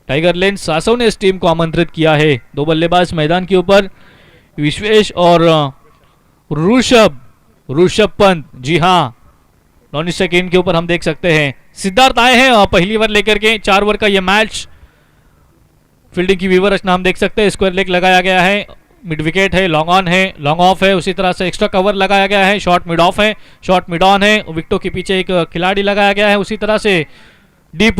Tiger लेन सासव ने इस team को आमंत्रित किया है। दो बल्लेबाज मैदान के ऊपर, विश्वेश और ऋषभ ऋषभ पंत। जी हाँ, 19 गेंद के ऊपर हम देख सकते हैं सिद्धार्थ आए हैं पहली ओवर लेकर के। 4 ओवर का यह मैच। फील्डिंग की विवर रचना हम देख सकते हैं, स्क्वायर लेग लगाया गया है, मिड विकेट है, लॉन्ग ऑन है, लॉन्ग ऑफ है, उसी तरह से एक्स्ट्रा कवर लगाया गया है, शॉर्ट मिड ऑफ है, शॉर्ट मिड ऑन है, विकेटों के पीछे एक खिलाड़ी लगाया गया है, उसी तरह से डीप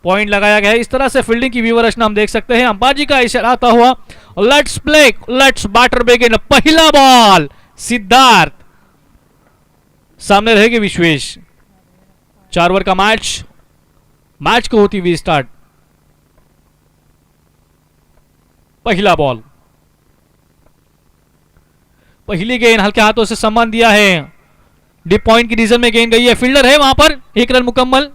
पॉइंट लगाया गया है। इस तरह से फील्डिंग की विवर रचना हम देख सकते हैं। अंपायर जी का इशारा आता हुआ, let's play, let's better begin. पहला बॉल सिद्धार्थ, सामने रहेगी विश्वेश। 4 ओवर का मैच, मैच को होती हुई स्टार्ट। पहला बॉल, पहली गेंद हल्के हाथों से सम्मान दिया है, डीप पॉइंट की रीजन में गेंद गई है, फील्डर है वहां पर। 1 रन मुकम्मल,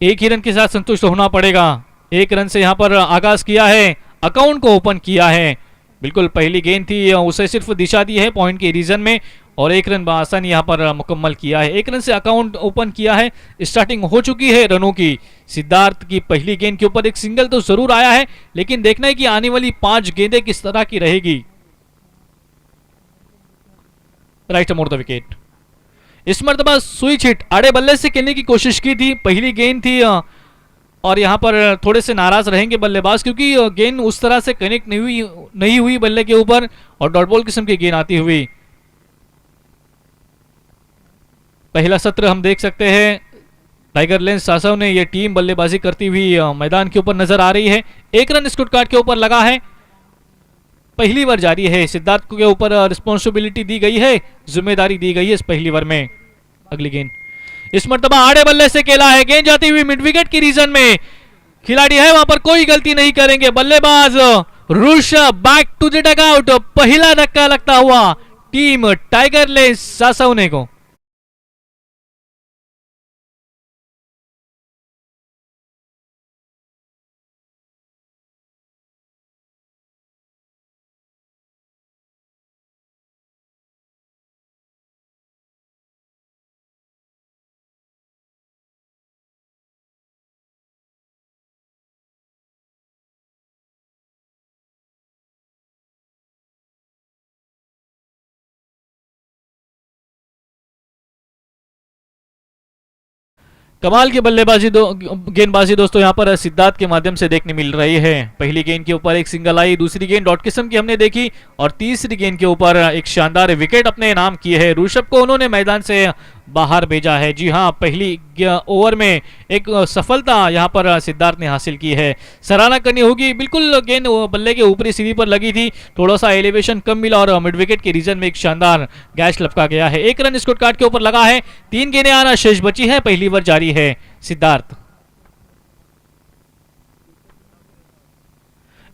1 ही रन के साथ संतुष्ट होना पड़ेगा। 1 रन से यहां पर आगाज किया है, अकाउंट को ओपन किया है। बिल्कुल पहली गेंद थी, उसे सिर्फ दिशा दी है पॉइंट के रीजन में, और 1 रन आसानी यहां पर मुकम्मल किया है। 1 रन से अकाउंट ओपन किया है, स्टार्टिंग हो चुकी है रनों की। सिद्धार्थ की पहली गेंद के ऊपर एक सिंगल तो जरूर आया है, लेकिन देखना है कि आने वाली 5 गेंदें किस तरह की रहेगी। Right more the wicket. इस मरतबा स्विच हिट, आड़े बल्ले से खेलने की कोशिश की थी, पहली गेंद थी, और यहां पर थोड़े से नाराज रहेंगे बल्लेबाज, क्योंकि गेंद उस तरह से कनेक्ट नहीं हुई बल्ले के ऊपर, और डॉट बॉल किस्म की गेंद आती हुई। पहला सत्र हम देख सकते हैं, टाइगर लेंस सासव ने यह टीम बल्लेबाजी करती हुई मैदान के ऊपर नजर आ रही है। 1 रन स्कोर कार्ड के ऊपर लगा है, पहली बार जारी है। सिद्धार्थ के ऊपर रिस्पॉन्सिबिलिटी दी गई है, जिम्मेदारी दी गई है इस पहली बार में। अगली गेंद इस मरतबा आड़े बल्ले से खेला है, गेंद जाती हुई मिड विकेट की रीजन में, खिलाड़ी है वहां पर, कोई गलती नहीं करेंगे बल्लेबाज Rishabh. Back to the dugout, पहला धक्का लगता हुआ टीम टाइगर लेंस सासवने को। कमाल की बल्लेबाजी गेंदबाजी दोस्तों यहां पर सिद्धार्थ के माध्यम से देखने मिल रही है। पहली गेंद के ऊपर एक सिंगल आई, दूसरी गेंद डॉट किस्म की हमने देखी, और तीसरी गेंद के ऊपर एक शानदार विकेट अपने नाम की है। ऋषभ को उन्होंने मैदान से बाहर भेजा है। जी हां, पहली ओवर में एक सफलता यहां पर सिद्धार्थ ने हासिल की है, सराहना करनी होगी। बिल्कुल गेंद बल्ले के ऊपरी सीधी पर लगी थी, थोड़ा सा एलिवेशन कम मिला, और मिड विकेट के रीजन में एक शानदार गैच लपका गया है। 1 रन स्कोर कार्ड के ऊपर लगा है, 3 गेंदें आना शेष बची है, पहली ओवर जारी है। सिद्धार्थ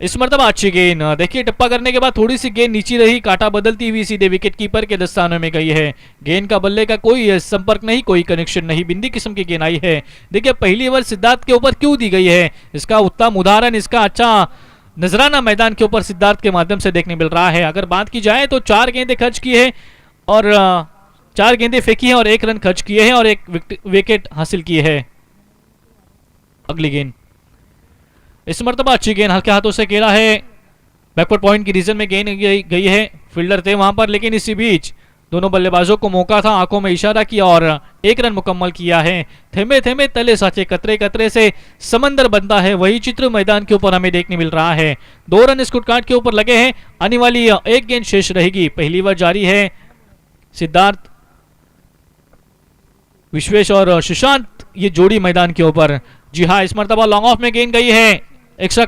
इस मरतबा अच्छी गेंद, देखिए टप्पा करने के बाद थोड़ी सी गेंद नीचे रही, काटा बदलती हुई सीधे विकेट कीपर के दस्ताने में गई है। गेंद का बल्ले का कोई संपर्क नहीं, कोई कनेक्शन नहीं, बिंदी किस्म की गेंद आई है। देखिए पहली ओवर सिद्धार्थ के ऊपर क्यों दी गई है, इसका उत्तम उदाहरण, इसका अच्छा नजराना मैदान के ऊपर सिद्धार्थ के माध्यम से देखने मिल रहा है। अगर बात की जाए तो 4 गेंदें खर्च की है, और 4 गेंदें फेंकी है, और 1 रन खर्च किए हैं, और 1 विकेट हासिल की है। अगली गेंद इस मरतबा अच्छी गेंद, हल्के हाथों से खेला है, बैकवर्ड पॉइंट की रीजन में गेंद गई है, फील्डर थे वहां पर, लेकिन इसी बीच दोनों बल्लेबाजों को मौका था, आंखों में इशारा किया और 1 रन मुकम्मल किया है। थेमे थेमे तले साचे, कतरे कतरे से समंदर बनता है, वही चित्र मैदान के ऊपर हमें देखने मिल रहा है। 2 रन स्कोर कार्ड के ऊपर लगे हैं, आने वाली 1 गेंद शेष रहेगी। पहली ओवर जारी है। सिद्धार्थ, विश्वेश और सुशांत ये जोड़ी मैदान के ऊपर। जी हाँ, इस मरतबा लॉन्ग ऑफ में गेंद गई है, एक्स्ट्रा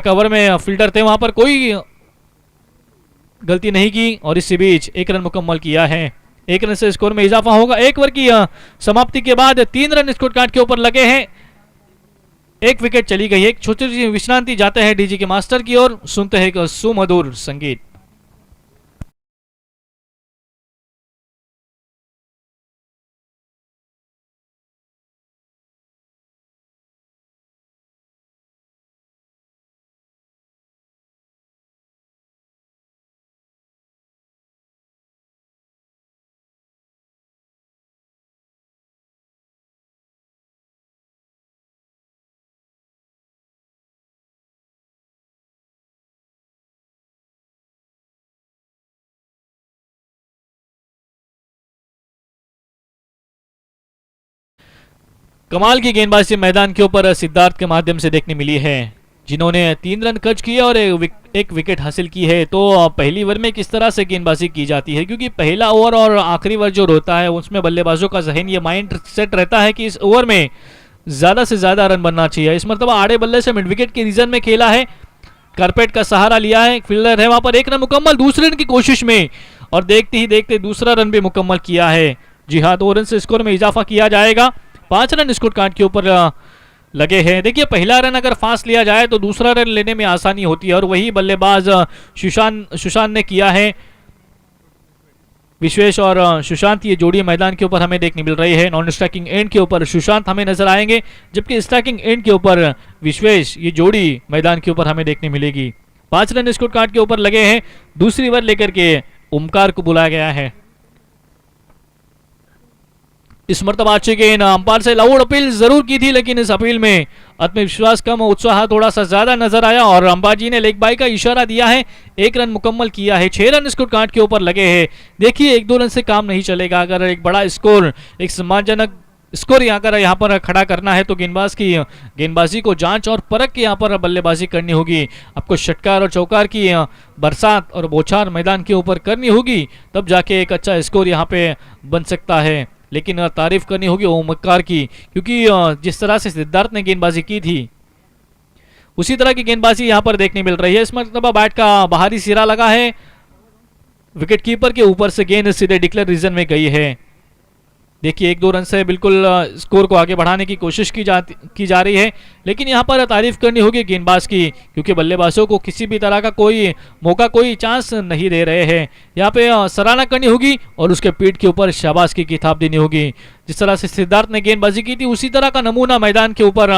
कवर में फील्डर थे वहां पर, कोई गलती नहीं की, और इसी बीच 1 रन मुकम्मल किया है। 1 रन से स्कोर में इजाफा होगा। 1 ओवर की समाप्ति के बाद 3 रन स्कोर कार्ड के ऊपर लगे हैं, 1 विकेट चली गई है। एक छोटी सी विश्रांति, जाते हैं डीजी के मास्टर की ओर, सुनते हैं एक सुमधुर संगीत। कमाल की गेंदबाजी मैदान के ऊपर सिद्धार्थ के माध्यम से देखने मिली है, जिन्होंने 3 रन खर्च किए और एक विकेट हासिल की है। तो पहली ओवर में किस तरह से गेंदबाजी की जाती है, क्योंकि पहला ओवर और आखिरी ओवर जो होता है उसमें बल्लेबाजों का जहन ये माइंड सेट रहता है कि इस ओवर में ज्यादा से ज्यादा रन बनना चाहिए। इस मरतबा आड़े बल्ले से मिड विकेट के रीजन में खेला है, कारपेट का सहारा लिया है, फील्डर है वहां पर, 1 रन मुकम्मल दूसरे रन की कोशिश में, और देखते ही देखते दूसरा रन भी मुकम्मल किया है। जी हाँ, 2 रन से स्कोर में इजाफा किया जाएगा। 5 रन स्कोर कार्ड के ऊपर लगे हैं। देखिए पहला रन अगर फास्ट लिया जाए तो दूसरा रन लेने में आसानी होती है, और वही बल्लेबाज सुशांत ने किया है। विश्वेश और सुशांत ये जोड़ी मैदान के ऊपर हमें देखने मिल रही है। नॉन स्ट्राइकिंग एंड के ऊपर सुशांत हमें नजर आएंगे, जबकि स्ट्राइकिंग एंड के ऊपर विश्वेश ये जोड़ी मैदान के ऊपर हमें देखने मिलेगी। 5 रन स्कोर कार्ड के ऊपर लगे हैं। दूसरी ओवर लेकर के ओमकार को बुलाया गया है। इस मरतबा अच्छी गेंद, अंपायर से लाउड अपील जरूर की थी, लेकिन इस अपील में आत्मविश्वास कम, उत्साह थोड़ा सा ज्यादा नजर आया, और अंपायर जी ने लेग बाई का इशारा दिया है। 1 रन मुकम्मल किया है। 6 रन स्कोर कार्ड के ऊपर लगे हैं। देखिए 1-2 रन से काम नहीं चलेगा। अगर एक बड़ा स्कोर, एक सम्मानजनक स्कोर यहाँ पर खड़ा करना है तो गेंदबाज की गेंदबाजी को जांच और परख के यहाँ पर बल्लेबाजी करनी होगी। आपको षटकार और चौकार की बरसात और बौछार मैदान के ऊपर करनी होगी, तब जाके एक अच्छा स्कोर यहाँ पे बन सकता है। लेकिन तारीफ करनी होगी ओमकार की, क्योंकि जिस तरह से सिद्धार्थ ने गेंदबाजी की थी उसी तरह की गेंदबाजी यहां पर देखने मिल रही है। इस मरतबा बैट का बाहरी सिरा लगा है, विकेट कीपर के ऊपर से गेंद सीधे डिक्लेयर रीजन में गई है। देखिए 1-2 रन से बिल्कुल स्कोर को आगे बढ़ाने की कोशिश की जा रही है, लेकिन यहाँ पर तारीफ करनी होगी गेंदबाज की, क्योंकि बल्लेबाजों को किसी भी तरह का कोई मौका, कोई चांस नहीं दे रहे हैं। यहाँ पे सराहना करनी होगी और उसके पीठ के ऊपर शाबाश की किताब देनी होगी। जिस तरह से सिद्धार्थ ने गेंदबाजी की थी उसी तरह का नमूना मैदान के ऊपर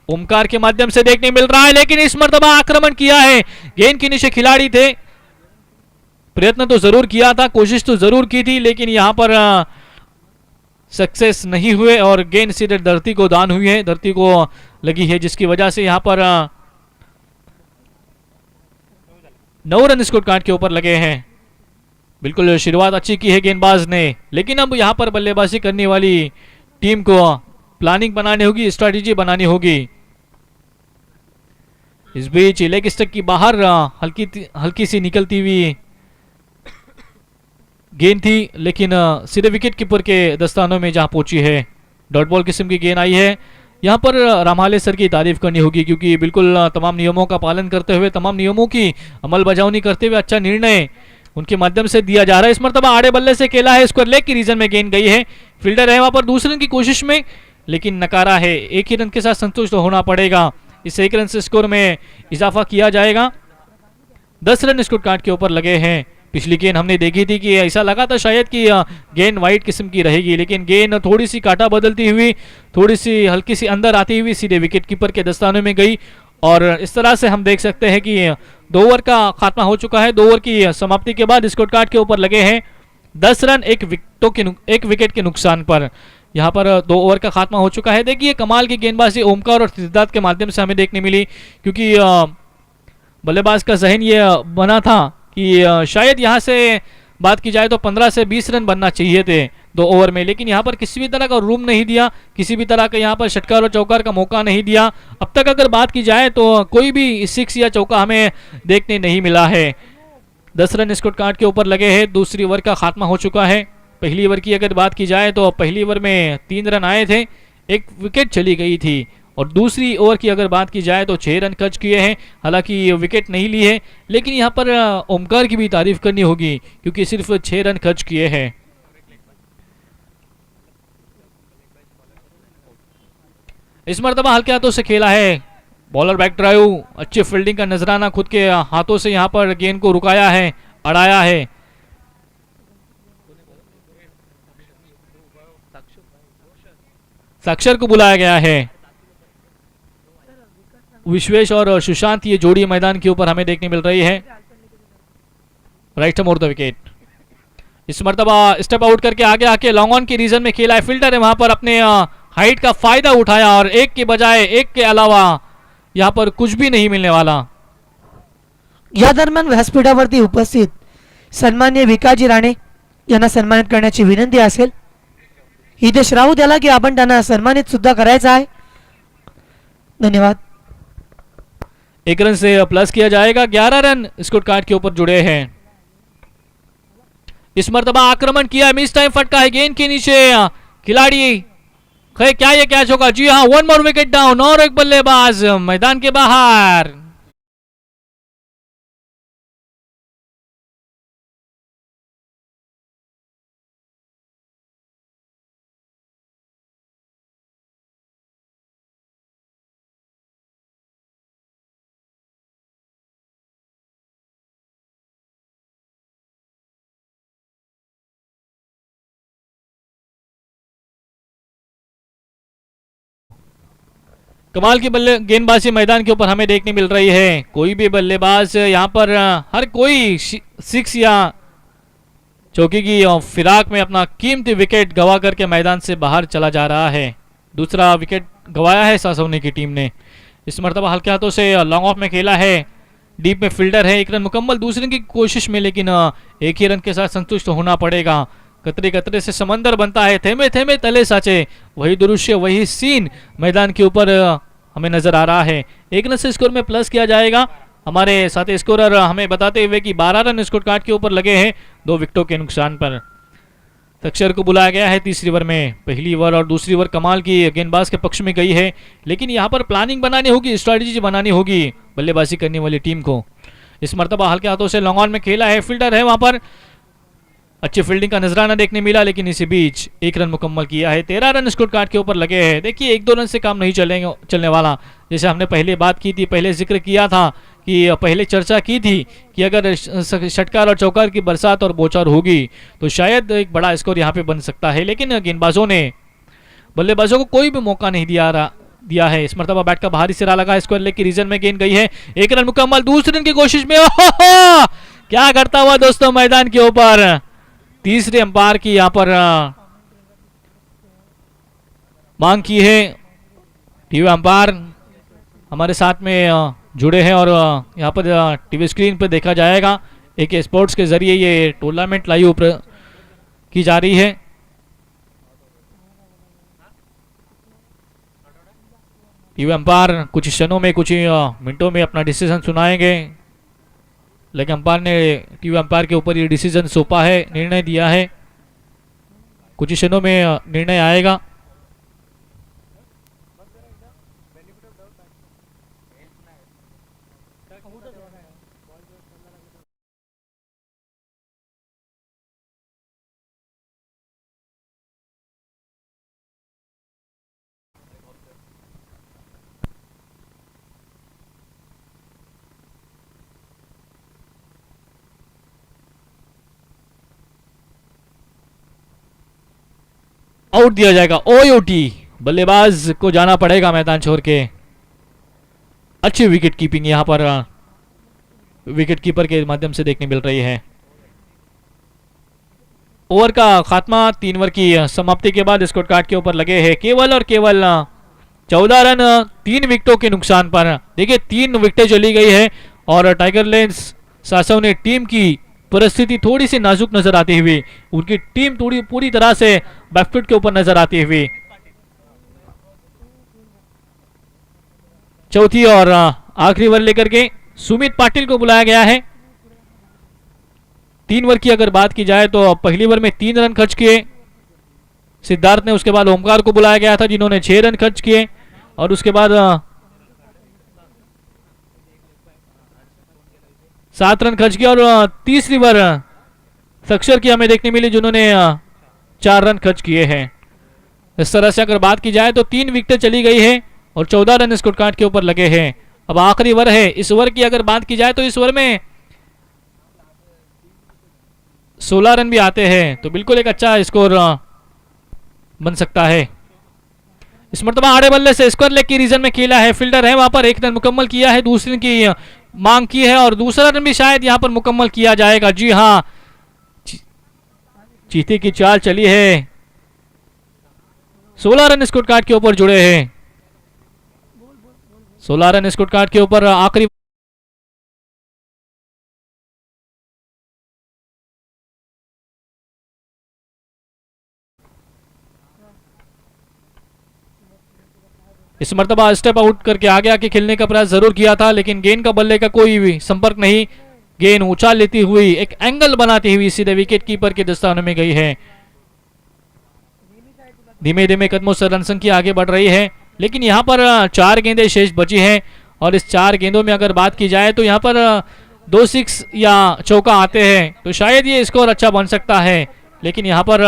ओमकार के माध्यम से देखने मिल रहा है, लेकिन इस मरतबा आक्रमण किया है। गेंद के नीचे खिलाड़ी थे, प्रयत्न तो जरूर किया था, कोशिश तो जरूर की थी, लेकिन यहाँ पर सक्सेस नहीं हुए और गेंद सीधे धरती को दान हुई है, धरती को लगी है, जिसकी वजह से यहां पर 9 रन स्कोर कार्ड के ऊपर लगे हैं। बिल्कुल शुरुआत अच्छी की है गेंदबाज ने, लेकिन अब यहां पर बल्लेबाजी करने वाली टीम को प्लानिंग बनानी होगी, स्ट्रैटेजी बनानी होगी। इस बीच लेग स्टंप की बाहर हल्की सी निकलती हुई गेंद थी, लेकिन सीधे विकेट कीपर के दस्तानों में जहां पहुंची है। डॉट बॉल किस्म की गेंद आई है। यहां पर रामहाले सर की तारीफ करनी होगी, क्योंकि बिल्कुल तमाम नियमों का पालन करते हुए, तमाम नियमों की अमल बजावनी करते हुए अच्छा निर्णय उनके माध्यम से दिया जा रहा है। इस मरतबा आड़े बल्ले से खेला है, स्क्वायर लेग की रीजन में गेंद गई है। फील्डर है वहां पर दूसरे रन की कोशिश में, लेकिन नकारा है। 1 ही रन के साथ संतुष्ट होना पड़ेगा। इस 1 रन से स्कोर में इजाफा किया जाएगा। 10 रन स्कोर कार्ड के ऊपर लगे हैं। पिछली गेंद हमने देखी थी कि ऐसा लगा था शायद कि गेंद वाइट किस्म की रहेगी, लेकिन गेंद थोड़ी सी काटा बदलती हुई, थोड़ी सी हल्की सी अंदर आती हुई सीधे विकेट कीपर के दस्तानों में गई, और इस तरह से हम देख सकते हैं कि 2 ओवर का खात्मा हो चुका है। 2 ओवर की समाप्ति के बाद स्कोर कार्ड के ऊपर लगे हैं 10 रन, 1 विकेट के नुकसान पर। यहाँ पर 2 ओवर का खात्मा हो चुका है। देखिए कमाल की गेंदबाजी ओमकार और सिद्धार्थ के माध्यम से हमें देखने मिली, क्योंकि बल्लेबाज का जहन ये बना था कि शायद यहाँ से बात की जाए तो 15 से 20 रन बनना चाहिए थे 2 ओवर में, लेकिन यहाँ पर किसी भी तरह का रूम नहीं दिया, किसी भी तरह का यहाँ पर षटकार और चौकार का मौका नहीं दिया। अब तक अगर बात की जाए तो कोई भी 6 या चौका हमें देखने नहीं मिला है। 10 रन स्कोर कार्ड के ऊपर लगे हैं। दूसरी ओवर का खात्मा हो चुका है। पहली ओवर की अगर बात की जाए तो पहली ओवर में 3 रन आए थे, 1 विकेट चली गई थी, और दूसरी ओवर की अगर बात की जाए तो 6 रन खर्च किए हैं। हालांकि विकेट नहीं ली है, लेकिन यहाँ पर ओमकार की भी तारीफ करनी होगी, क्योंकि सिर्फ 6 रन खर्च किए हैं। इस मरतबा हल्के हाथों से खेला है, बॉलर बैक ड्राइव, अच्छी फील्डिंग का नजराना, खुद के हाथों से यहाँ पर गेंद को रुकाया है, अड़ाया है। साक्षर को बुलाया गया है। विश्वेश और सुशांत ये जोड़ी मैदान के ऊपर हमें देखने मिल रही है। Right more the wicket. इस मरतबा स्टेप आउट करके आगे आके लॉन्ग ऑन की रीजन में खेला है। फील्डर है वहां पर अपने हाइट का फायदा उठाया, और 1 के बजाय 1 के अलावा यहाँ पर कुछ भी नहीं मिलने वाला। या दरम्यान व्यासपीठावरती उपस्थित सन्माननीय विकाजी राणे यांना सन्मानित करण्याची विनंती असेल। हितेश राऊत याला की आपण त्यांना सन्मानित सुद्धा करायचं आहे. धन्यवाद. एक रन से प्लस किया जाएगा. 11 रन स्कोर कार्ड के ऊपर जुड़े हैं. इस मर्तबा आक्रमण किया, मिस टाइम फटका है गेंद के नीचे. खिलाड़ी क्या ये कैच होगा? जी हाँ, वन मोर विकेट डाउन और एक बल्लेबाज मैदान के बाहर. कमाल की बल्ले गेंदबाजी मैदान के ऊपर हमें देखने मिल रही है. कोई भी बल्लेबाज यहाँ पर हर कोई सिक्स या चौकी की फिराक में अपना कीमती विकेट गवा करके मैदान से बाहर चला जा रहा है. दूसरा विकेट गवाया है सासोनी की टीम ने. इस मरतबा हल्के हाथों से लॉन्ग ऑफ में खेला है. डीप में फील्डर है. एक रन मुकम्मल दूसरे की कोशिश में, लेकिन एक ही रन के साथ संतुष्ट होना पड़ेगा. कतरे कतरे से समंदर बनता है, थेमे थेमे तले साचे. वही दृश्य, वही सीन मैदान के ऊपर हमें नजर आ रहा है. एक रन से स्कोर में प्लस किया जाएगा. हमारे साथी स्कोरर हमें बताते हुए कि 12 रन स्कोर कार्ड के ऊपर लगे हैं 2 विकेटों के नुकसान पर. तक्षर को बुलाया गया है तीसरी ओवर में. पहली ओवर और दूसरी ओवर कमाल की गेंदबाज के पक्ष में गई है, लेकिन यहाँ पर प्लानिंग बनानी होगी, स्ट्रैटेजी बनानी होगी बल्लेबाजी करने वाली टीम को. इस मरतबा हल्के हाथों से लॉन्ग ऑन में खेला है. फील्डर है वहां पर. अच्छी फील्डिंग का नजराना देखने मिला, लेकिन इसी बीच एक रन मुकम्मल किया है. 13 रन स्कोर कार्ड के ऊपर लगे हैं. देखिए, 1-2 रन से काम नहीं चलने वाला. जैसे हमने पहले बात की थी, पहले जिक्र किया था कि पहले चर्चा की थी कि अगर षटकार और चौकार की बरसात और बौछार होगी तो शायद एक बड़ा स्कोर यहाँ पे बन सकता है. लेकिन गेंदबाजों ने बल्लेबाजों को कोई भी मौका नहीं दिया है. इस मरतबा बैट का बाहरी सिरा लगा, स्क्वायर लेग की रीजन में गेंद गई है. एक रन मुकम्मल दूसरे रन की कोशिश में. क्या करता हुआ दोस्तों मैदान के ऊपर. तीसरे अंपायर की यहां पर मांग की है. टीवी अंपायर हमारे साथ में जुड़े हैं और यहां पर टीवी स्क्रीन पर देखा जाएगा. एक स्पोर्ट्स के जरिए ये टूर्नामेंट लाइव की जा रही है. टीवी अंपायर कुछ क्षणों में, कुछ मिनटों में अपना डिसीजन सुनाएंगे. लेकिन अंपायर ने टीवी अंपायर के ऊपर ये डिसीजन सौंपा है, निर्णय दिया है. कुछ क्षणों में निर्णय आएगा. आउट दिया जाएगा. ओयोटी बल्लेबाज को जाना पड़ेगा मैदान छोड़ के. अच्छी विकेट कीपिंग यहां पर विकेट कीपर के माध्यम से देखने मिल रही है. ओवर का खात्मा 3 ओवर की समाप्ति के बाद स्कोर कार्ड के ऊपर लगे हैं केवल और केवल 14 रन 3 विकेटों के नुकसान पर. देखिए, 3 विकेटें चली गई है और टाइगर लेंस सासव ने टीम की परिस्थिति थोड़ी सी नाजुक नजर आती हुई, उनकी टीम थोड़ी पूरी तरह से बैकफुट के ऊपर नजर आती हुई. चौथी और आखिरी ओवर लेकर के सुमित पाटिल को बुलाया गया है. 3 ओवर की अगर बात की जाए तो पहली ओवर में 3 रन खर्च किए सिद्धार्थ ने. उसके बाद ओमकार को बुलाया गया था जिन्होंने 6 रन खर्च किए और उसके बाद 7 रन खर्च किया और तीसरी ओवर सक्षर की हमें देखने मिली जिन्होंने 4 रन खर्च किए हैं. इस तरह से अगर बात की जाए तो 3 विकेटें चली गई है और 14 रन स्कोर कार्ड के ऊपर लगे हैं. अब आखिरी ओवर है. इस ओवर की अगर बात की जाए तो इस ओवर में 16 रन भी आते हैं तो बिल्कुल एक अच्छा स्कोर बन सकता है. इस मरतबा आड़े बल्ले से स्क्वायर लेग की रीजन में खेला है. फील्डर है वहां पर. एक रन मुकम्मल किया है, दूसरे की मांग की है और दूसरा रन भी शायद यहां पर मुकम्मल किया जाएगा. जी हां, चीते की चाल चली है. 16 रन स्कोर कार्ड के ऊपर जुड़े हैं. 16 रन स्कोर कार्ड के ऊपर आखिरी इस मर्तबा स्टेप आउट करके आगे आके खेलने का प्रयास जरूर किया था, लेकिन गेंद का बल्ले का कोई भी संपर्क नहीं। गेंद उछाल लेती हुई एक एंगल बनाती हुई सीधे विकेट कीपर के दस्तानों में गई है। धीमे धीमे कदमों से रन संख्या आगे बढ़ रही है, लेकिन यहाँ पर 4 गेंदें शेष बची हैं और इस 4 गेंदों में अगर बात की जाए तो यहाँ पर 2 सिक्स या चौका आते हैं तो शायद ये स्कोर अच्छा बन सकता है। लेकिन यहाँ पर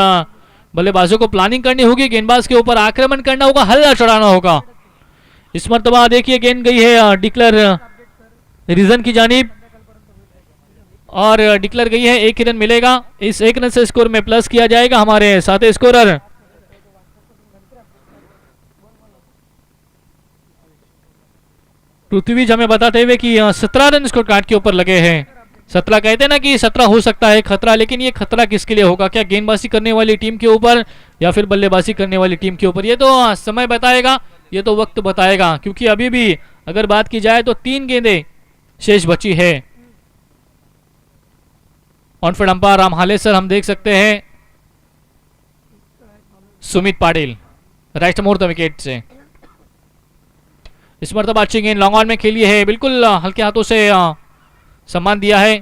बल्लेबाजों को प्लानिंग करनी होगी, गेंदबाज के ऊपर आक्रमण करना होगा, हल्ला चढ़ाना होगा। इस मर्तबा देखिए गेंद गई है डिक्लेयर रीजन की जानिब और डिक्लेयर गई है, 1 रन मिलेगा। इस 1 रन से स्कोर में प्लस किया जाएगा हमारे साथी स्कोरर पृथ्वीज हमें बताते हुए कि 17 रन स्कोर कार्ड के ऊपर लगे हैं। 17 कहते हैं ना कि 17 हो सकता है खतरा, लेकिन ये खतरा किसके लिए होगा? क्या गेंदबाजी करने वाली टीम के ऊपर या फिर बल्लेबाजी करने वाली टीम के ऊपर? ये तो समय बताएगा, ये तो वक्त बताएगा, क्योंकि अभी भी अगर बात की जाए तो 3 गेंदें शेष बची है। ऑन फील्ड अंपायर राम हालेसर हम देख सकते हैं Sumit Patil right more the wicket से। इस मरतबा अच्छी गेंद लॉन्ग ऑन में खेली है, बिल्कुल हल्के हाथों से सम्मान दिया है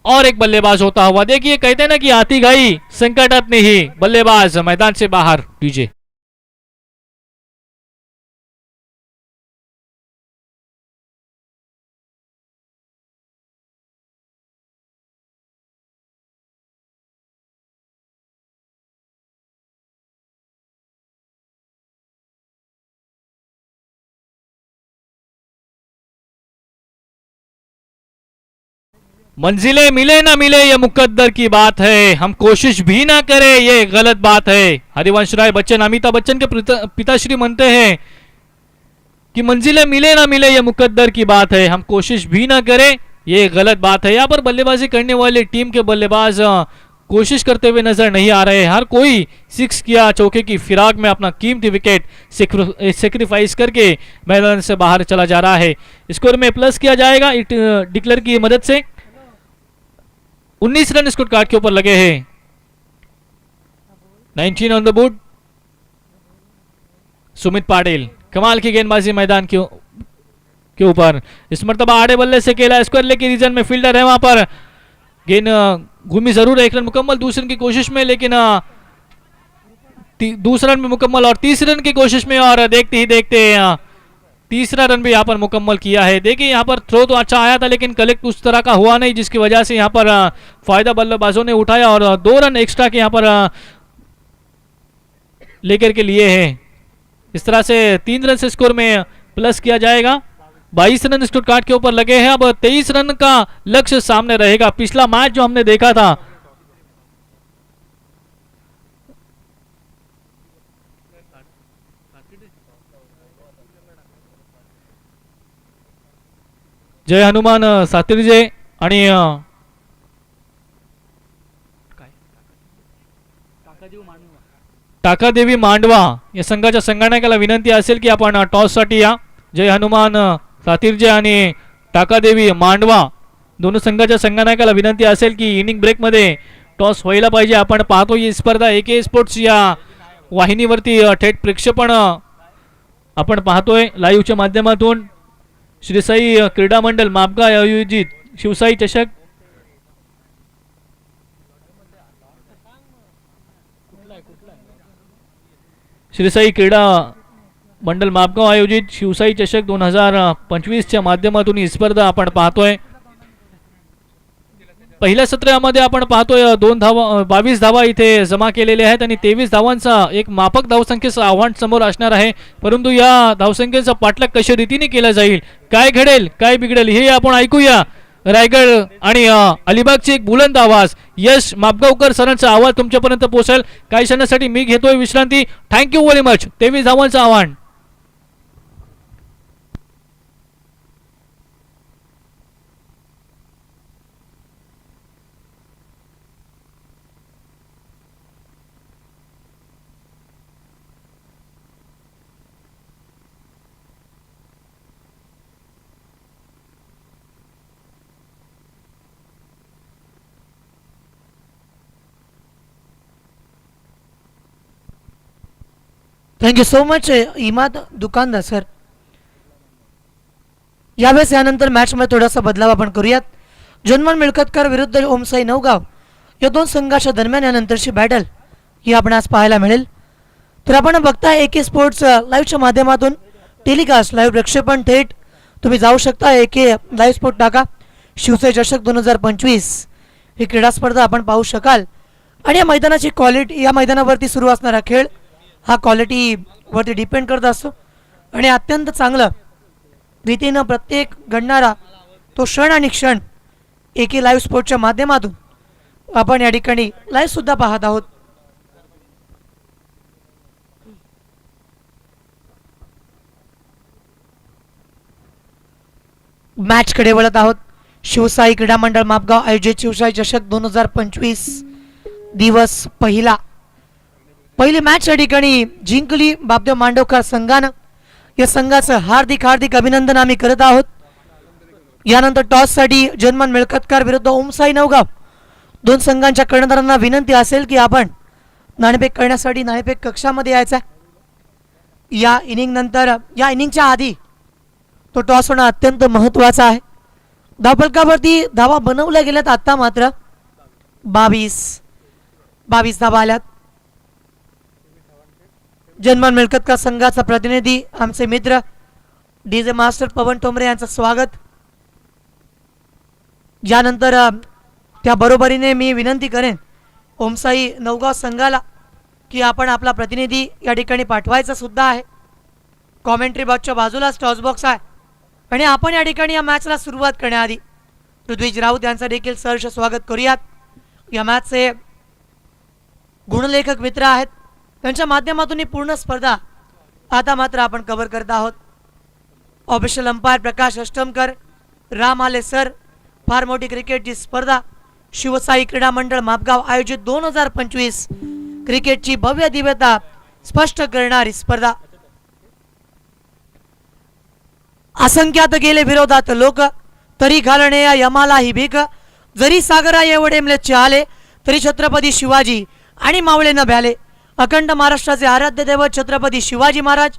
और एक बल्लेबाज होता हुआ देखिए, कहते हैं ना कि आती गई संकटत नहीं, बल्लेबाज मैदान से बाहर। डीजे मंजिलें मिले ना मिले ये मुकद्दर की बात है, हम कोशिश भी ना करें ये गलत बात है। हरिवंश राय बच्चन अमिताभ बच्चन के पिताश्री मनते हैं कि मंजिलें मिले ना मिले ये मुकद्दर की बात है, हम कोशिश भी ना करें ये गलत बात है। यहाँ पर बल्लेबाजी करने वाली टीम के बल्लेबाज कोशिश करते हुए नजर नहीं आ रहे। हर कोई 6 या चौके की फिराक में अपना कीमती विकेट सेक्रीफाइस करके मैदान से बाहर चला जा रहा है। स्कोर में प्लस किया जाएगा डिक्लेयर की मदद से। 19 रन स्कोर कार्ड के ऊपर लगे हैं, 19 on the board. Sumit Patil कमाल की गेंदबाजी मैदान के ऊपर। इस मरतबा आड़े बल्ले से खेला, स्क्वायर लेग के रीजन में फील्डर है वहां पर। गेंद घूमी जरूर, 1 रन मुकम्मल दूसरे रन की कोशिश में, लेकिन दूसरा रन भी मुकम्मल और तीसरे रन की कोशिश में, और देखते ही देखते तीसरा रन भी यहाँ पर मुकम्मल किया है। देखिए यहाँ पर थ्रो तो अच्छा आया था, लेकिन कलेक्ट उस तरह का हुआ नहीं, जिसकी वजह से यहाँ पर फायदा बल्लेबाजों ने उठाया और 2 रन एक्स्ट्रा के यहाँ पर लेकर के लिए हैं। इस तरह से 3 रन से स्कोर में प्लस किया जाएगा। 22 रन स्कोर कार्ड के ऊपर लगे हैं। अब 23 रन का लक्ष्य सामने रहेगा। पिछला मैच जो हमने देखा था, जय हनुमान सातिर्जे आणि टाकादेवी मांडवा या संघाच्या संघटनाला विनंती असेल की आपण टॉस साठी या। जय हनुमान सातिर्जे आणि टाकादेवी मांडवा दोनों संघाच्या संघटनाला विनंती असेल की इनिंग ब्रेक मध्ये टॉस व्हायला पाहिजे। आपण पाहतो ही स्पर्धा एके स्पोर्ट्स या वाहिनीवरती थेट प्रक्षेपण आपण पाहतोय लाईव्हच्या माध्यमातून। श्री साई क्रीडा मंडल मापगा आयोजित शिवसाई चषक श्री साई क्रीडा मंडल मापगाव आयोजित शिवसाई चषक 2025 च्या माध्यमातून ही स्पर्धा आपण पाहतोय। पहिल्या सत्रामध्ये आपण पाहतोय 22 धावा इथे जमा केलेले आहेत आणि 23 धावांचा एक माफक धावसंख्येचं आव्हान समोर असणार आहे। परंतु या धावसंख्येचा पाठलाग कशा रीतीने केला जाईल, काय घडेल काय बिघडेल हे आपण ऐकूया। रायगड आणि अलिबागचे एक बुलंद आवाज यश मापगावकर सरांचा आवाज तुमच्यापर्यंत पोहोचेल। काही क्षणासाठी मी घेतोय विश्रांती। Thank you very much. 23 धावांचं आव्हान। थँक्यू सो मच इमाद दुकानदार सर. यावेळेस यानंतर मॅचमध्ये थोडासा बदलाव आपण करूयात. जन्मन मिळकतकर विरुद्ध ओमसाई नवगाव या दोन संघाच्या दरम्यान यानंतरची बॅटल ही आपण आज पाहायला मिळेल. तर आपण बघताय AK स्पोर्ट्स लाईव्हच्या माध्यमातून टेलिकास्ट लाईव्ह प्रक्षेपण थेट तुम्ही जाऊ शकता. AK लाईव्ह स्पोर्ट टाका. शिवसाई चषक 2025 ही क्रीडा स्पर्धा आपण पाहू शकाल. आणि या मैदानाची क्वालिटी, या मैदानावरती सुरू असणारा खेळ हा क्वालिटीवरती डिपेंड करत असतो आणि अत्यंत चांगलं रीतीनं प्रत्येक घडणारा तो क्षण आणि क्षण AK लाईव्ह स्पोर्टच्या माध्यमातून आपण या ठिकाणी लाईव्ह सुद्धा पाहत आहोत. मॅचकडे वळत आहोत. शिवसाई क्रीडा मंडळ मापगाव आयोजित शिवसाई चषक 2025 दिवस पहिला. पहिली मॅच या ठिकाणी जिंकली बापदेव मांडवकर संघानं. या संघाचं हार्दिक हार्दिक अभिनंदन आम्ही करत आहोत. यानंतर टॉससाठी जन्मन मिळकतकर विरुद्ध ओमसाई नवगाव दोन संघांच्या कर्णधारांना विनंती असेल की आपण नाणेफेक करण्यासाठी नाणेफेक कक्षामध्ये यायचा. या इनिंग नंतर, या इनिंगच्या आधी तो टॉस होणं अत्यंत महत्त्वाचा आहे. धावफलकावरती धावा बनवल्या गेल्यात. आता मात्र 22 धावा आल्यात. जन्मन मिळकतकर संघाचा प्रतिनिधी आमचे मित्र DJ मास्टर पवन ठोंबरे यांचं स्वागत. यानंतर त्या बरोबरीने मी विनंती करेन ओमसाई नवगाव संघाला की आपण आपला प्रतिनिधी या ठिकाणी पाठवायचा सुद्धा आहे. कॉमेंट्री बॉक्सच्या बाजूलाच टॉस बॉक्स आहे आणि आपण या ठिकाणी या मॅचला सुरुवात करण्याआधी पृथ्वीज राऊत यांचं देखील सहर्ष स्वागत करूयात. या मॅचचे गुणलेखक मित्र आहेत. त्यांच्या माध्यमातून ही पूर्ण स्पर्धा आता मात्र आपण कव्हर करत आहोत. ऑफिशियल अंपायर प्रकाश अष्टमकर, राम आले सर. फार मोठी क्रिकेटची स्पर्धा शिवसाई क्रीडा मंडळ मापगाव आयोजित 2025 क्रिकेटची भव्य दिव्यता स्पष्ट करणारी स्पर्धा. असंख्यात गेले विरोधात लोक, तरी घालणे या यमाला ही भीक. जरी सागरा एवढे मलेच्छ आले, तरी छत्रपती शिवाजी आणि मावळे न भ्याले. अखंड महाराष्ट्राचे आराध्य दैवत छत्रपती शिवाजी महाराज,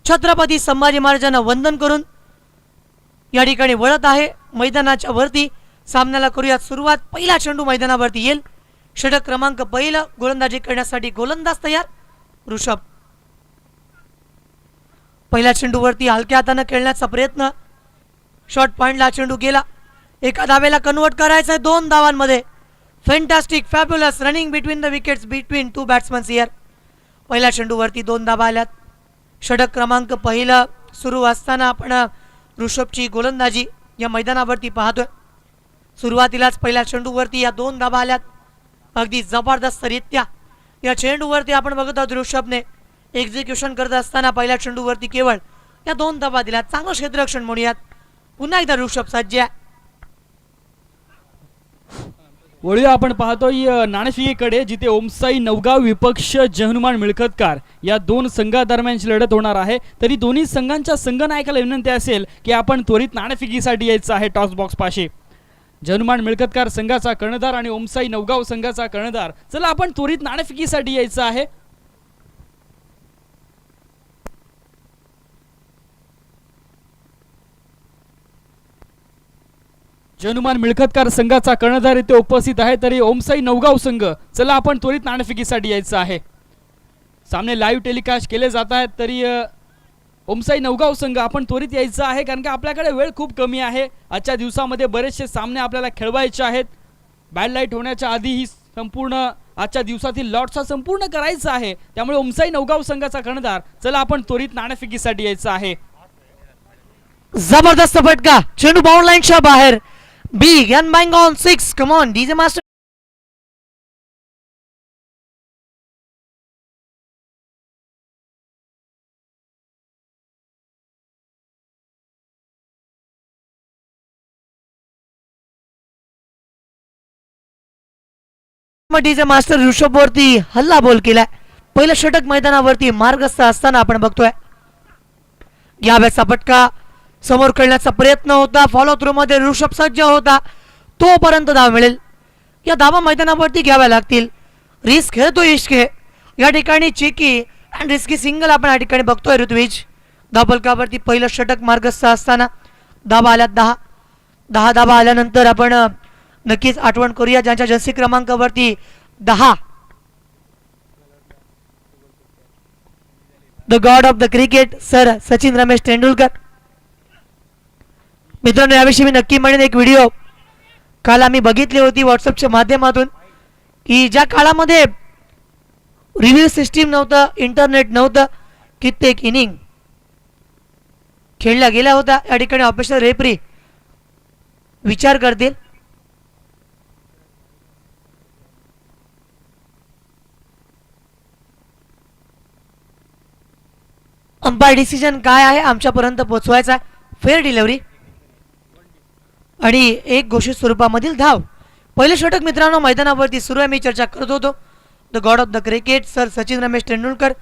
छत्रपती संभाजी महाराजांना वंदन करून या ठिकाणी वळत आहे मैदानाच्या वरती. सामन्याला करूयात सुरुवात. पहिला चेंडू मैदानावरती येईल. षटक क्रमांक पहिला. गोलंदाजी करण्यासाठी गोलंदाज तयार ऋषभ. पहिल्या चेंडूवरती हलक्या हाताने खेळण्याचा प्रयत्न. शॉर्ट पॉइंटला चेंडू गेला. एका धावेला कन्वर्ट करायचं आहे 2 धावांमध्ये. Fantastic fabulous running between the wickets between 2 batsmans here. पहिल्या चेंडूवरती 2 धावा आल्यात. षटक क्रमांक पहिला सुरू असताना आपण ऋषभची गोलंदाजी या मैदानावरती पाहतोय. सुरुवातीलाच पहिल्या चेंडूवरती या 2 धावा आल्यात. अगदी जबरदस्तरित्या या चेंडूवरती आपण बघत आहोत ऋषभने एक्झिक्युशन करत असताना पहिल्या चेंडूवरती केवळ या 2 धावा दिल्या. चांगलं क्षेत्ररक्षण म्हणूयात. पुन्हा एकदा ऋषभ सज्ज आहे. वळूया आपण पाहतोय नाणेफेकीकडे, जिथे ओमसाई नवगाव विपक्ष जहनुमान मिळकतकार या दोन संघादरम्यानची लढत होणार आहे. तरी दोन्ही संघांच्या संघनायकाला विनंती असेल की आपण त्वरित नाणेफेकीसाठी यायचं आहे टॉस बॉक्स पाशी. जहनुमान मिळकतकार संघाचा कर्णधार आणि ओमसाई नवगाव संघाचा कर्णधार, चला आपण त्वरित नाणेफेकीसाठी यायचं आहे. जहनुमान मिळकतकार संघाचा कर्णधार इथे उपस्थित आहे. तरी ओमसाई नवगाव संघ, चला आपण त्वरित नाणेफेकीसाठी यायचं आहे. सामने लाईव्ह टेलिकास्ट केले जात आहेत. तरी ओमसाई नवगाव संघ आपण त्वरित यायचं आहे, कारण की आपल्याकडे वेळ खूप कमी आहे. आजच्या दिवसामध्ये बरेचसे सामने आपल्याला खेळवायचे आहेत. बॅड लाईट होण्याच्या आधी ही संपूर्ण आजच्या दिवसातील लॉटचा संपूर्ण करायचं आहे. त्यामुळे ओमसाई नवगाव संघाचा कर्णधार, चला आपण त्वरित नाणेफेकीसाठी यायचं आहे. जबरदस्त फटका. चेंडू बाउंड लाईनच्या बाहेर. Big and bang on 6. Come on, DJ Master. DJ master Rishabh वरती हल्ला बोल केलाय. पहिलं षटक मैदानावरती मार्गस्थ असताना आपण बघतोय. यावेळेचा फटका समोर खेळण्याचा प्रयत्न होता. फॉलो थ्रू मध्ये ऋषभ सज्ज होता. तोपर्यंत धाव मिळेल. या धावा मैदानावरती घ्याव्या लागतील. रिस्क है तो इश्क है. या ठिकाणी चिकी आणि रिस्की सिंगल आपण या ठिकाणी बघतोय ऋत्विज. धावफलकावरती पहिलं षटक मार्गस्थ असताना धाबा आल्यात 10 धाबा आल्यानंतर आपण नक्कीच आठवण करूया ज्यांच्या जर्सी क्रमांकावरती 10 the god of the cricket sir Sachin Ramesh Tendulkar. मित्रांनो, याविषयी मी नक्की म्हणेन, एक व्हिडिओ काल आम्ही बघितली होती व्हॉट्सअपच्या माध्यमातून की ज्या काळामध्ये रिव्ह्यू सिस्टीम नव्हतं, इंटरनेट नव्हतं, कित्येक इनिंग खेळल्या गेल्या होत्या. या ठिकाणी ऑफिशियल रेफरी विचार करतील. अंपायर डिसिजन काय आहे आमच्यापर्यंत पोहोचवायचा. फेअर डिलिव्हरी आणि एक घोषित स्वरूपामधील धाव. पहिलं षटक मित्रांनो मैदानावरती सुरू आहे. मी चर्चा करत होतो the god of the cricket sir Sachin Ramesh Tendulkar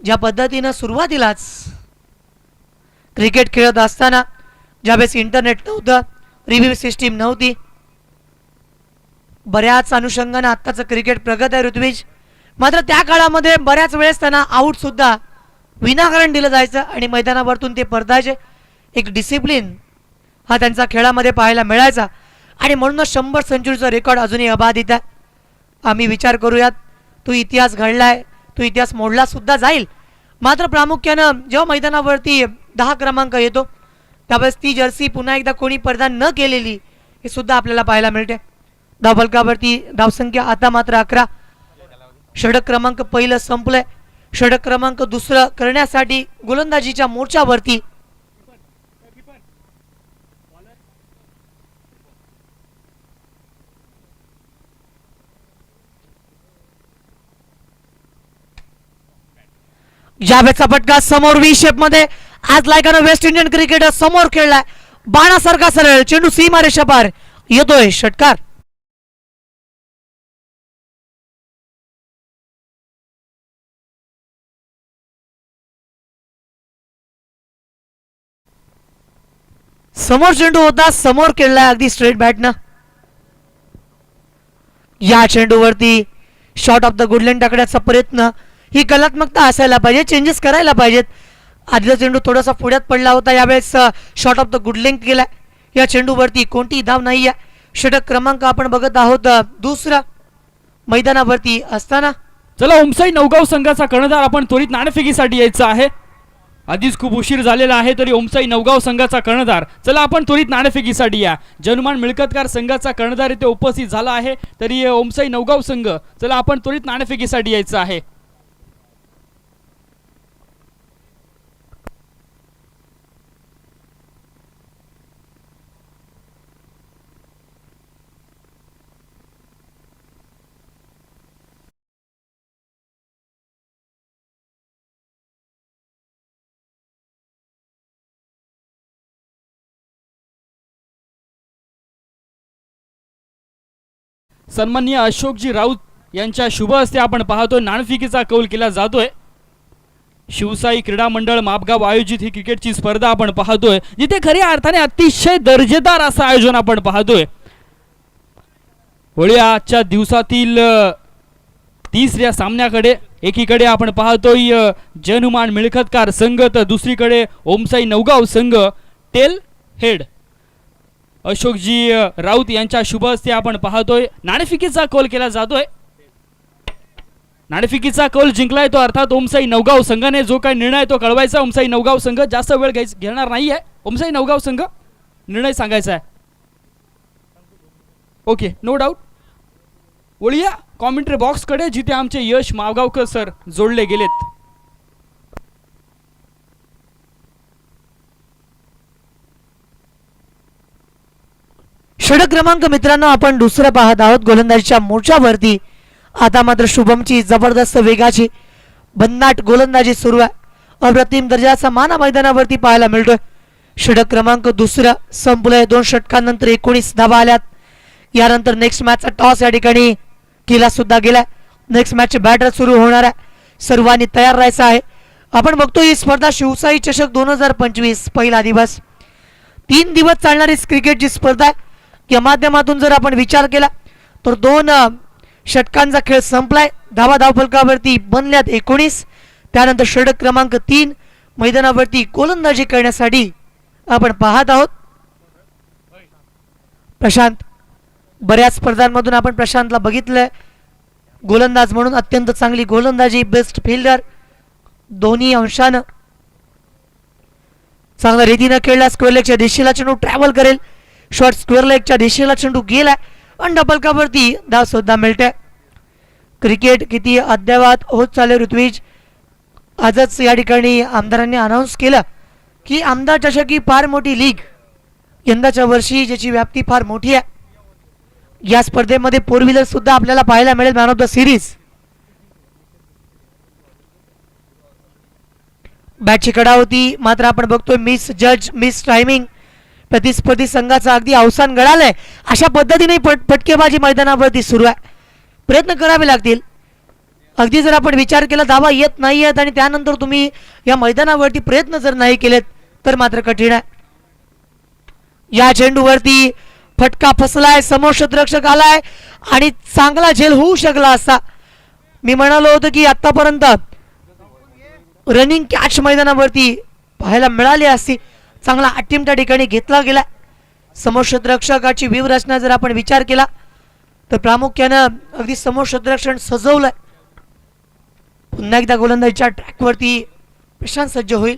ज्या पद्धतीनं सुरुवातीलाच क्रिकेट खेळत असताना ज्यावेळेस इंटरनेट नव्हतं, रिव्ह्यू सिस्टीम नव्हती, बऱ्याच अनुषंगानं आत्ताचं क्रिकेट प्रगत आहे ऋत्विज. मात्र त्या काळामध्ये बऱ्याच वेळेस त्यांना आऊटसुद्धा विनाकारण दिलं जायचं आणि मैदानावरतून ते परतायचे. एक डिसिप्लिन हा त्यांचा खेळामध्ये पाहायला मिळायचा आणि म्हणूनच 100 सेंचुरीचा रेकॉर्ड अजूनही अबाधित आहे. आम्ही विचार करूयात, तो इतिहास घडलाय, तो इतिहास मोडला सुद्धा जाईल. मात्र प्रामुख्यानं जेव्हा मैदानावरती 10 क्रमांक येतो त्यावेळेस ती जर्सी पुन्हा एकदा कोणी परिधान न केलेली हे सुद्धा आपल्याला पाहायला मिळते. धावफलकावरती धावसंख्या आता मात्र 11. षटक क्रमांक पहिलं संपलंय. षटक क्रमांक दुसरं करण्यासाठी गोलंदाजीच्या मोर्चावरती जावेदचा फटका समोर व्ही शेप मध्ये. आज लायकानं वेस्ट इंडियन क्रिकेटर समोर खेळलाय. बाणासारखा सरळ चेंडू सीमा रेषा पार येतोय षटकार. समोर चेंडू होता, समोर खेळलाय अगदी स्ट्रेट बॅटनं. या चेंडूवरती शॉट ऑफ द गुडलँड टाकण्याचा प्रयत्न, ही कलात्मकता असायला पाहिजे, चेंजेस करायला पाहिजेत. आधीचा चेंडू थोडासा पुढ्यात पडला होता, यावेळेस shot of the good length केलाय. या चेंडूवरती कोणतीही धाव नाही आहे. षटक क्रमांक आपण बघत आहोत दुसरा मैदानावरती असताना. चला ओमसाई नवगाव संघाचा कर्णधार आपण त्वरित नाणेफेकीसाठी यायचं आहे. आधीच खूप उशीर झालेला आहे तरी ओमसाई नवगाव संघाचा कर्णधार, चला आपण त्वरित नाणेफेकीसाठी या. जनुमान मिळकतकार संघाचा कर्णधार इथे उपस्थित झाला आहे तरी ओमसाई नवगाव संघ, चला आपण त्वरित नाणेफेकीसाठी यायचं आहे. सन्माननीय अशोकजी राऊत यांच्या शुभ हस्ते आपण पाहतोय नाणेफेकीचा कौल केला जातोय. शिवसाई क्रीडा मंडळ मापगाव आयोजित ही क्रिकेटची स्पर्धा आपण पाहतोय जिथे खऱ्या अर्थाने अतिशय दर्जेदार असं आयोजन आपण पाहतोय. होळी आजच्या दिवसातील तिसऱ्या सामन्याकडे एकीकडे आपण पाहतोय जनुमान मिळकतकार संघ तर दुसरीकडे ओमसाई नवगाव संघ. टेल हेड अशोकजी राऊत यांच्या शुभ हस्ते आपण पाहतोय नाणेफेकीचा कौल केला जातोय. नाणेफेकीचा कौल जिंकलाय तो अर्थात ओमसाई नवगाव संघाने. जो काही निर्णय तो कळवायचा ओमसाई नवगाव संघ जास्त वेळ घेणार नाहीये. ओमसाई नवगाव संघ निर्णय सांगायचा आहे. Okay, no doubt. वळूया कॉमेंट्री बॉक्सकडे जिथे आमचे यश मावगावकर सर जोडले गेलेत. षटक क्रमांक मित्रांनो आपण दुसरं पाहत आहोत. गोलंदाजीच्या मोर्चावरती आता मात्र शुभमची जबरदस्त वेगाची भन्नाट गोलंदाजी सुरू आहे. अप्रतिम दर्जाचा माना मैदानावरती पाहायला मिळतोय. षटक क्रमांक दुसरं संपलंय. 2 षटकांनंतर 19 धावा आल्यात. यानंतर नेक्स्ट मॅचचा टॉस या ठिकाणी केला सुद्धा गेलाय. नेक्स्ट मॅचचे बॅटर सुरू होणार आहे. सर्वांनी तयार राहायचं आहे. आपण बघतो ही स्पर्धा शिवसाई चषक 2025 पहिला दिवस. 3 दिवस चालणारी क्रिकेटची स्पर्धा आहे. या माध्यमातून जर आपण विचार केला तर 2 षटकांचा खेळ संपलाय. धावा धावफलकावरती बनल्यात 19. त्यानंतर षटक क्रमांक 3 मैदानावरती गोलंदाजी करण्यासाठी आपण पाहत आहोत प्रशांत. बऱ्याच स्पर्धांमधून आपण प्रशांतला बघितलंय गोलंदाज म्हणून अत्यंत चांगली गोलंदाजी, बेस्ट फिल्डर दोन्ही अंशानं चांगल्या रीतीनं खेळला. स्क्वेअर लेगच्या दिशेला चेंडू ट्रॅव्हल करेल, शॉर्ट स्क्वेअर लेगच्या दिशेला चेंडू गेलाय आणि डबल कवरती धाव सुद्धा मिळते. क्रिकेट किती अद्ययावत होत चालले ऋत्विज. आजच या ठिकाणी आमदारांनी अनाऊन्स केलं की आमदार चषक ही फार मोठी लीग यंदाच्या वर्षी ज्याची व्याप्ती फार मोठी आहे. या स्पर्धेमध्ये फोर व्हीलर सुद्धा आपल्याला पाहायला मिळेल मॅन ऑफ द सिरीज. बॅटची कडा होती मात्र आपण बघतोय मिस जज मिस टायमिंग. प्रतिस्पर्धी संघाचा अगदी अवसान गळालंय. अशा पद्धतीने फटकेबाजी मैदानावरती सुरू आहे. प्रयत्न करावे लागतील. अगदी जर आपण विचार केला धावा येत नाही आहेत आणि त्यानंतर तुम्ही या मैदानावरती प्रयत्न जर नाही केलेत तर मात्र कठीण आहे. या चेंडूवरती फटका फसलाय, समोर क्षेत्ररक्षक आलाय आणि चांगला झेल होऊ शकला असता. मी म्हणालो होतो की आतापर्यंत रनिंग कॅच मैदानावरती पाहायला मिळाली असती. चांगला अटेम्प्ट त्या ठिकाणी घेतला गेला. समोर क्षेत्ररक्षकाची व्यूहरचना जर आपण विचार केला तर प्रामुख्यानं अगदी समोर क्षेत्ररक्षण सजवलंय. पुन्हा एकदा गोलंदाजीच्या ट्रॅकवरती प्रशांत सज्ज होईल.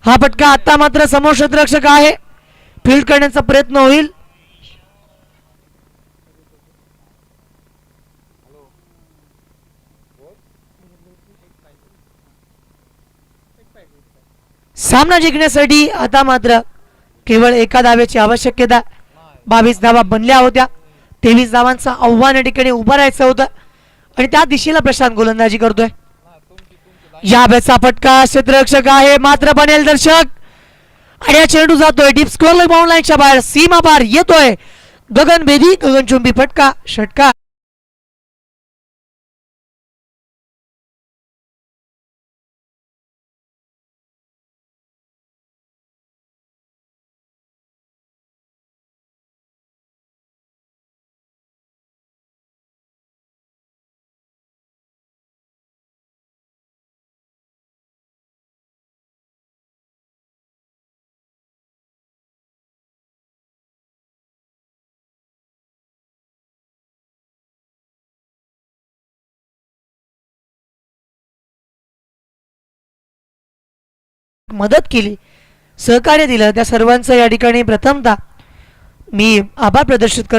हा फटका आता मात्र समोर क्षेत्ररक्षक आहे, फील्ड करण्याचा प्रयत्न होईल. सामना जिंकण्यासाठी आता मात्र केवळ एका धावेची आवश्यकता. 22 धावा बनल्या होत्या. 23 धावांचं आव्हान या ठिकाणी उभं राहायचं होतं आणि त्या दिशेला प्रशांत गोलंदाजी करतोय. या बॅटचा फटका क्षेत्ररक्षक आहे मात्र बनेल दर्शक आणि हा चेंडू जातोय डीप स्क्वेअर बाउंड लाईनच्या बाहेर, सीमा पार येतोय. गगनभेदी गगनचुंबी फटका षटकार. मदत केली, सहकार्य दिलं त्या सर्वांचं या ठिकाणी प्रथमतः मी आभार प्रदर्शित करतो.